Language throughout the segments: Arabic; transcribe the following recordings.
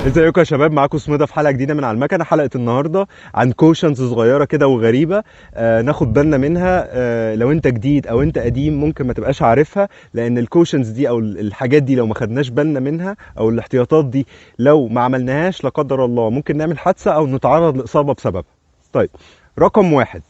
ازيكم يا شباب؟ معاكم سميدة في حلقه جديده من على المكنه. حلقه النهارده عن كوشنز صغيره كده وغريبه، ناخد بالنا منها. لو انت جديد او انت قديم ممكن ما تبقاش عارفها، لان الكوشنز دي او الحاجات دي لو ما خدناش بالنا منها او الاحتياطات دي لو ما عملناهاش لا قدر الله ممكن نعمل حادثه او نتعرض لاصابه بسببها. طيب، رقم واحد،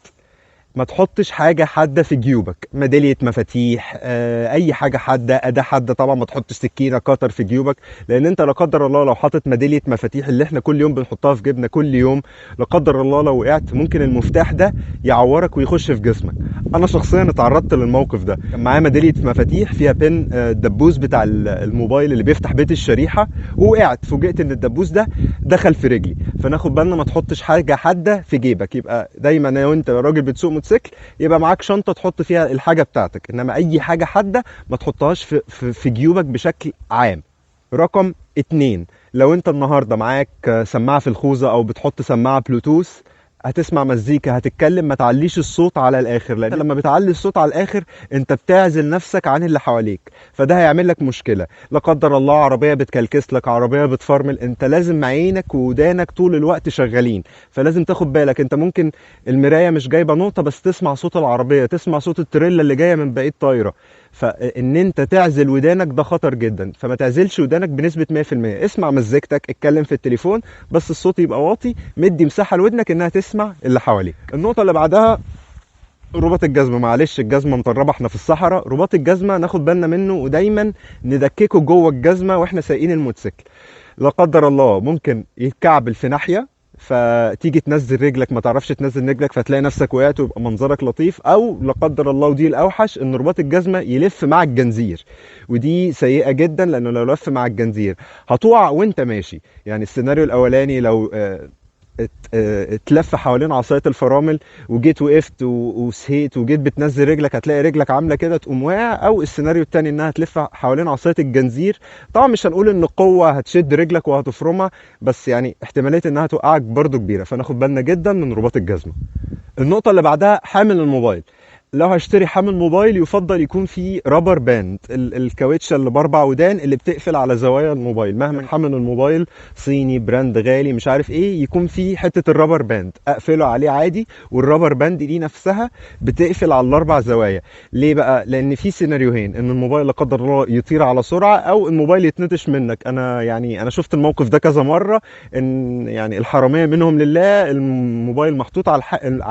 ما تحطش حاجة حادة في جيوبك، ميدالية مفاتيح، اي حاجة حادة، اداة حادة. طبعا ما تحطش سكينة كتر في جيوبك، لان انت لا قدر الله لو حاطط ميدالية مفاتيح اللي احنا كل يوم بنحطها في جيبنا كل يوم، لا قدر الله لو وقعت ممكن المفتاح ده يعورك ويخش في جسمك. انا شخصيا اتعرضت للموقف ده. كان معايا ميدالية مفاتيح فيها بين الدبوس بتاع الموبايل اللي بيفتح بيت الشريحة، ووقعت فوجئت ان الدبوس ده دخل في رجلي. فناخد بالنا ما تحطش حاجة حادة في جيبك. يبقى دايما لو انت راجل بتسوق موتوسيكل يبقى معاك شنطه تحط فيها الحاجه بتاعتك، انما اي حاجه حاده ما تحطهاش في جيوبك بشكل عام. رقم اتنين، لو انت النهارده معاك سماعه في الخوذه او بتحط سماعه بلوتوث، هتسمع مزيكا، هتتكلم، ما تعليش الصوت على الاخر، لان لما بتعلي الصوت على الاخر انت بتعزل نفسك عن اللي حواليك، فده هيعمل لك مشكله. لا قدر الله عربيه بتكلكس لك، عربيه بتفرمل، انت لازم عينك وودانك طول الوقت شغالين، فلازم تاخد بالك. انت ممكن المرايه مش جايبه نقطه بس تسمع صوت العربيه، تسمع صوت التريلا اللي جايه من بعيد طايره، فان انت تعزل ودانك ده خطر جدا. فما تعزلش ودانك بنسبه 100%، اسمع مزيكتك، اتكلم في التليفون بس الصوت يبقى واطي، مدي مساحه لودنك انها تسمع اللي حواليك. النقطه اللي بعدها، رباط الجزمه. معلش الجزمه مطربه، احنا في الصحراء، رباط الجزمه ناخد بالنا منه ودايما ندككه جوه الجزمه واحنا سايقين الموتوسيكل. لا قدر الله ممكن يتكعبل في ناحيه، فتيجي تنزل رجلك ما تعرفش تنزل رجلك، فتلاقي نفسك وقعت ويبقى منظرك لطيف. او لا قدر الله ودي الاوحش، ان رباط الجزمه يلف مع الجنزير، ودي سيئه جدا، لانه لو لف مع الجنزير هتقع وانت ماشي. يعني السيناريو الاولاني لو اتلف حوالين عصايه الفرامل وجيت وقفت وسهيت وجيت بتنزل رجلك، هتلاقي رجلك عامله كده تقوم واقع. او السيناريو التاني انها تلف حوالين عصايه الجنزير، طبعا مش هنقول ان القوه هتشد رجلك وهتفرمها، بس يعني احتماليه انها توقعك برضو كبيره، فناخد بالنا جدا من رباط الجزمه. النقطه اللي بعدها، حامل الموبايل. لو هشتري حامل موبايل يفضل يكون فيه رابر باند، الكاوتشه اللي باربع ودان اللي بتقفل على زوايا الموبايل. مهما حامل الموبايل صيني براند غالي مش عارف ايه، يكون فيه حته الرابر باند اقفله عليه عادي، والرابر باند دي نفسها بتقفل على الاربع زوايا. ليه بقى؟ لان في سيناريوهين، ان الموبايل لا قدر الله يطير على سرعه او الموبايل يتنتش منك. انا شفت الموقف ده كذا مره، ان يعني الحراميه منهم لله الموبايل محطوط على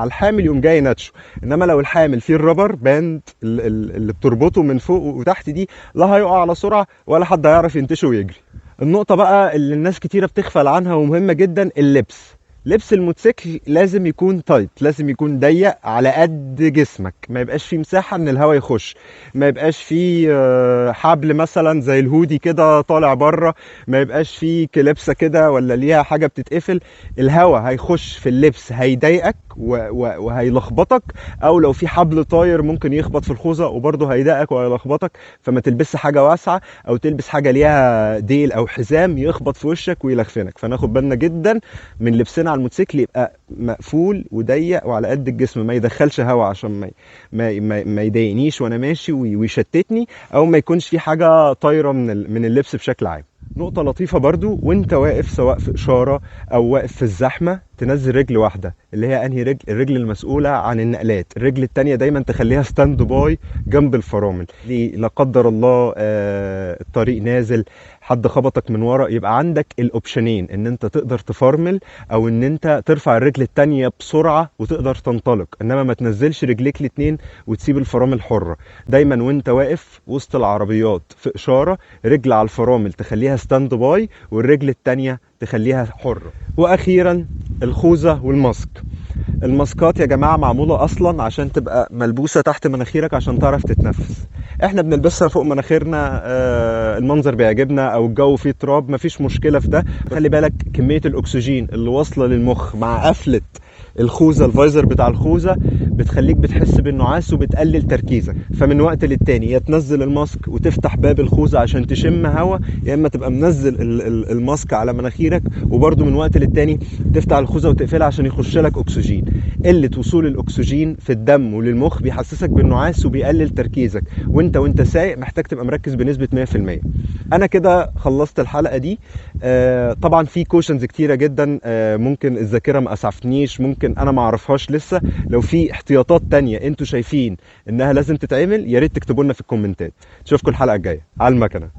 الحامل يقوم جاي ناتشه. انما لو الحامل فيه الرابر باند اللي بتربطه من فوق وتحت دي، لا هيقع على سرعه ولا حد هيعرف ينتشه ويجري. النقطه بقى اللي الناس كتيره بتغفل عنها ومهمه جدا، اللبس. لبس الموتوسيكل لازم يكون تايت، لازم يكون ضيق على قد جسمك، ما يبقاش فيه مساحه ان الهواء يخش، ما يبقاش فيه حبل مثلا زي الهودي كده طالع بره، ما يبقاش فيه كلبسه كده ولا ليها حاجه بتتقفل. الهواء هيخش في اللبس هيضايقك وهيلخبطك، او لو في حبل طاير ممكن يخبط في الخوذه وبرضه هيضايقك وهيلخبطك. فما تلبسش حاجه واسعه، او تلبس حاجه ليها ديل او حزام يخبط في وشك ويلخفنك. فناخد بالنا جدا من لبسنا على الموتوسيكل، يبقى مقفول وضيق وعلى قد الجسم، ما يدخلش هواء عشان ما يضايقنيش وانا ماشي ويشتتني، او ما يكونش في حاجه طايره من اللبس بشكل عام. نقطة لطيفة برضو، وانت واقف سواء في إشارة أو واقف في الزحمة، تنزل رجل واحدة، اللي هي أنهي رجل؟ الرجل المسؤولة عن النقلات. الرجل التانية دايما تخليها ستاند باي جنب الفرامل، لا قدر الله الطريق نازل، حد خبطك من ورا، يبقى عندك الاوبشنين، ان انت تقدر تفرمل او ان انت ترفع الرجل التانية بسرعة وتقدر تنطلق، انما ما تنزلش رجليك الاتنين وتسيب الفرامل حرة. دايما وانت واقف وسط العربيات في إشارة، رجل على الفرامل تخليها ستاند باي والرجل التانية تخليها حرة. واخيرا الخوذة والماسك. الماسكات يا جماعة معمولة اصلا عشان تبقى ملبوسة تحت مناخيرك عشان تعرف تتنفس. احنا بنلبسها فوق مناخيرنا، المنظر بيعجبنا او الجو فيه تراب، مفيش مشكلة في ده. خلي بالك كمية الاكسجين اللي واصلة للمخ مع قفلة الخوذه، الفايزر بتاع الخوذه بتخليك بتحس بالنعاس وبتقلل تركيزك. فمن وقت للتاني يا تنزل الماسك وتفتح باب الخوذه عشان تشم هوا، يا اما تبقى منزل الماسك على مناخيرك، وبرده من وقت للتاني تفتح الخوذه وتقفلها عشان يخش لك اكسجين. قله وصول الاكسجين في الدم وللمخ بيحسسك بالنعاس وبيقلل تركيزك، وانت سايق محتاج تبقى مركز بنسبه 100%. انا كده خلصت الحلقه دي. طبعا في كوشنز كتيره جدا، ممكن الذاكره ما اسعفتنيش، ممكن انا ما اعرفهاش لسه. لو في احتياطات تانية انتوا شايفين انها لازم تتعمل، يا ريت تكتبوا لنا في الكومنتات. اشوفكم الحلقه الجايه على المكنه.